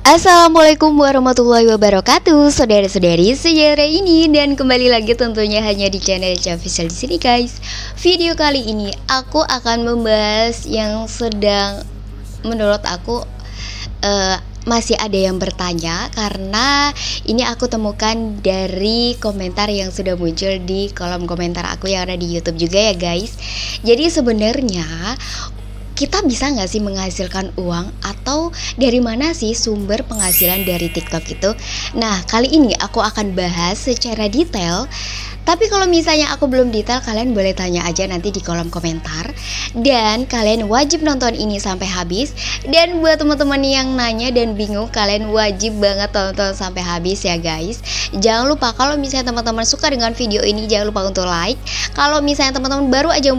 Assalamualaikum warahmatullahi wabarakatuh, saudara-saudari sejarah ini, dan kembali lagi tentunya hanya di channel Cafisel di sini guys. Video kali ini aku akan membahas yang sedang menurut aku masih ada yang bertanya, karena ini aku temukan dari komentar yang sudah muncul di kolom komentar aku yang ada di YouTube juga ya guys. Jadi sebenarnya kita bisa nggak sih menghasilkan uang, atau dari mana sih sumber penghasilan dari TikTok itu? Nah, kali ini aku akan bahas secara detail. Tapi kalau misalnya aku belum detail, kalian boleh tanya aja nanti di kolom komentar. Dan kalian wajib nonton ini sampai habis. Dan buat teman-teman yang nanya dan bingung, kalian wajib banget tonton sampai habis ya guys. Jangan lupa kalau misalnya teman-teman suka dengan video ini, jangan lupa untuk like. Kalau misalnya teman-teman baru aja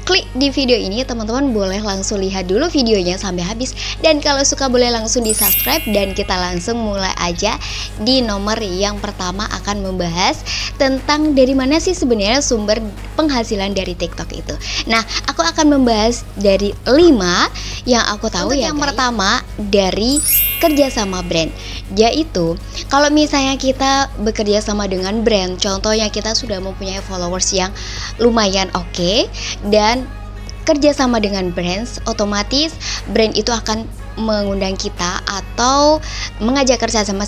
klik di video ini, teman-teman boleh langsung lihat dulu videonya sampai habis. Dan kalau suka boleh langsung di subscribe. Dan kita langsung mulai aja di nomor yang pertama, akan membahas tentang dari mana sih sebenarnya sumber penghasilan dari TikTok itu. Nah, aku akan membahas dari 5 yang aku tahu. Untuk ya yang guys, pertama dari kerjasama brand, yaitu kalau misalnya kita bekerja sama dengan brand, contohnya kita sudah mempunyai followers yang lumayan oke, dan kerjasama dengan brands, otomatis brand itu akan mengundang kita atau mengajak kerjasama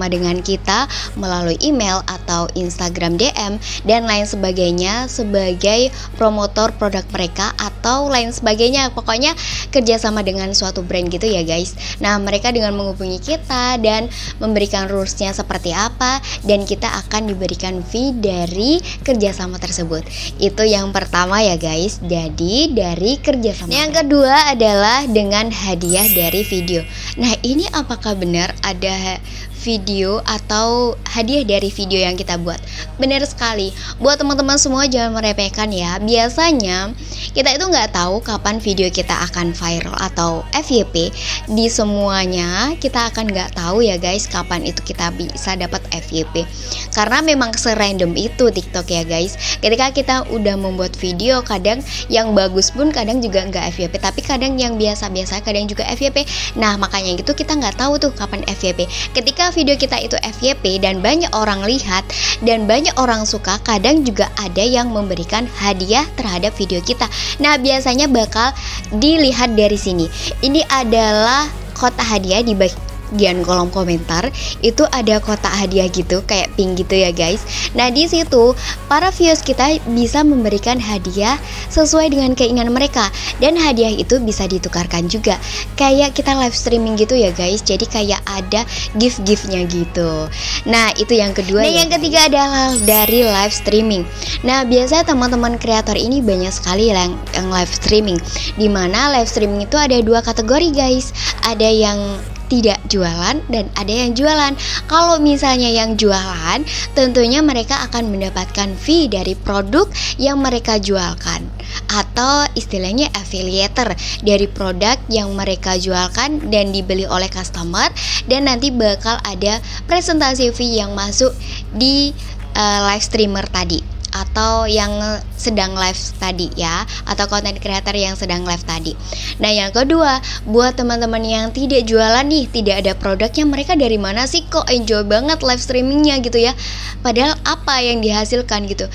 dengan kita melalui email atau Instagram DM dan lain sebagainya sebagai promotor produk mereka atau lain sebagainya. Pokoknya kerjasama dengan suatu brand gitu ya guys. Nah, mereka dengan menghubungi kita dan memberikan rulesnya seperti apa, dan kita akan diberikan fee dari kerjasama tersebut. Itu yang pertama ya guys. Jadi dari kerjasama. Yang kedua adalah dengan hadiah dari video. Nah, ini apakah benar ada video atau hadiah dari video yang kita buat? Benar sekali. Buat teman-teman semua, jangan meremehkan ya. Biasanya kita itu nggak tahu kapan video kita akan viral atau FYP. Di semuanya kita akan nggak tahu ya guys kapan itu kita bisa dapat FYP, karena memang serandom itu TikTok ya guys. Ketika kita udah membuat video, kadang yang bagus pun kadang juga nggak FYP, tapi kadang yang biasa-biasa kadang juga FYP. Nah, makanya gitu kita nggak tahu tuh kapan FYP. Ketika video kita itu FYP dan banyak orang lihat dan banyak orang suka, kadang juga ada yang memberikan hadiah terhadap video kita. Nah, biasanya bakal dilihat dari sini. Ini adalah kotak hadiah di bagian kolom komentar. Itu ada kotak hadiah gitu, kayak pink gitu ya guys. Nah, di situ para viewers kita bisa memberikan hadiah sesuai dengan keinginan mereka, dan hadiah itu bisa ditukarkan juga. Kayak kita live streaming gitu ya guys. Jadi kayak ada gift-giftnya gitu. Nah, itu yang kedua. Nah, yang ketiga adalah dari live streaming. Nah, biasanya teman-teman kreator ini banyak sekali yang live streaming, dimana live streaming itu ada 2 kategori guys. Ada yang tidak jualan dan ada yang jualan. Kalau misalnya yang jualan, tentunya mereka akan mendapatkan fee dari produk yang mereka jualkan, atau istilahnya affiliator dari produk yang mereka jualkan dan dibeli oleh customer, dan nanti bakal ada presentasi fee yang masuk di live streamer tadi, atau yang sedang live tadi ya, atau content creator yang sedang live tadi. Nah, yang kedua, buat teman-teman yang tidak jualan nih, tidak ada produknya, mereka dari mana sih kok enjoy banget live streamingnya gitu ya, padahal apa yang dihasilkan gitu.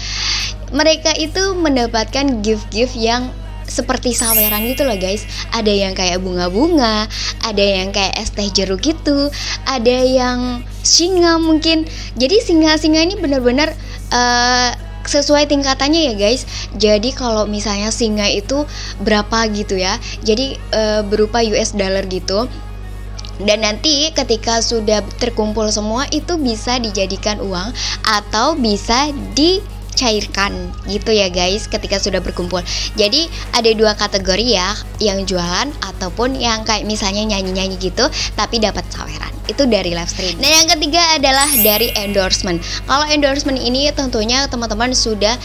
Mereka itu mendapatkan gift-gift yang seperti saweran gitu loh guys. Ada yang kayak bunga-bunga, ada yang kayak es teh jeruk gitu, ada yang singa mungkin. Jadi singa-singa ini benar-benar sesuai tingkatannya ya guys. Jadi kalau misalnya singa itu berapa gitu ya, jadi berupa US dollar gitu. Dan nanti ketika sudah terkumpul semua, itu bisa dijadikan uang atau bisa dicairkan gitu ya guys ketika sudah berkumpul. Jadi ada 2 kategori ya, yang jualan ataupun yang kayak misalnya nyanyi-nyanyi gitu tapi dapat saweran. Itu dari live stream. Nah, yang ketiga adalah dari endorsement. Kalau endorsement ini tentunya teman-teman sudah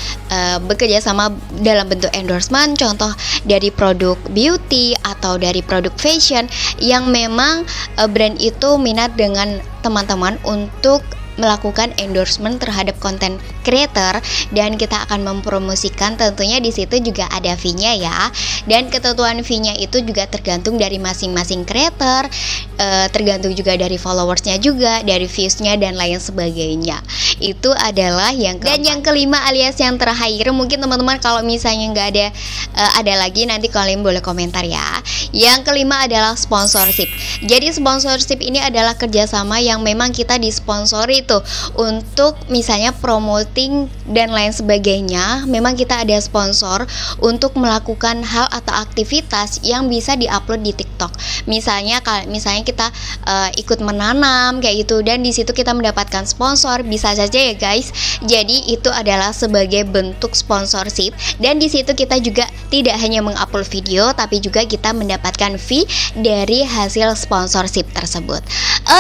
bekerja sama dalam bentuk endorsement, contoh dari produk beauty atau dari produk fashion yang memang brand itu minat dengan teman-teman untuk melakukan endorsement terhadap konten creator, dan kita akan mempromosikan. Tentunya di situ juga ada fee-nya ya. Dan ketentuan fee-nya itu juga tergantung dari masing-masing creator, tergantung juga dari followersnya juga, dari views-nya dan lain sebagainya. Itu adalah yang keempat. Dan yang kelima alias yang terakhir, mungkin teman-teman kalau misalnya nggak ada lagi, nanti kalian boleh komentar ya. Yang kelima adalah sponsorship. Jadi sponsorship ini adalah kerjasama yang memang kita disponsori tuh untuk misalnya promoting dan lain sebagainya. Memang kita ada sponsor untuk melakukan hal atau aktivitas yang bisa diupload di TikTok. Misalnya kita ikut menanam kayak gitu, dan di situ kita mendapatkan sponsor, bisa saja ya guys. Jadi itu adalah sebagai bentuk sponsorship, dan di situ kita juga tidak hanya mengupload video, tapi juga kita mendapatkan fee dari hasil sponsorship tersebut.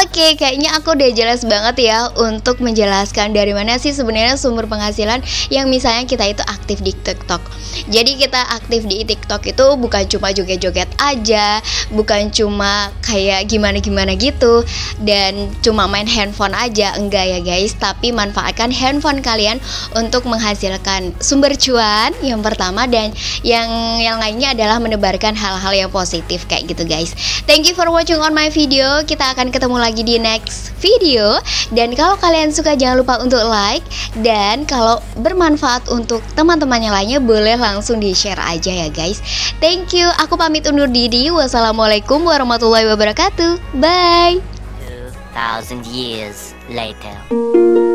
Oke, kayaknya aku udah jelas banget ya untuk menjelaskan dari mana sih sebenarnya sumber penghasilan yang misalnya kita itu aktif di TikTok. Jadi kita aktif di TikTok itu bukan cuma joget-joget aja, bukan cuma kayak gimana-gimana gitu, dan cuma main handphone aja, enggak ya guys. Tapi manfaatkan handphone kalian untuk menghasilkan sumber cuan yang pertama, dan yang lainnya adalah menebarkan hal-hal yang positif kayak gitu guys. Thank you for watching on my video. Kita akan ketemu lagi di next video. Dan kalau kalian suka jangan lupa untuk like, dan kalau bermanfaat untuk teman-teman yang lainnya boleh langsung di share aja ya guys. Thank you. Aku pamit undur diri. Wassalamualaikum warahmatullahi wabarakatuh. Bye. 2000 years later.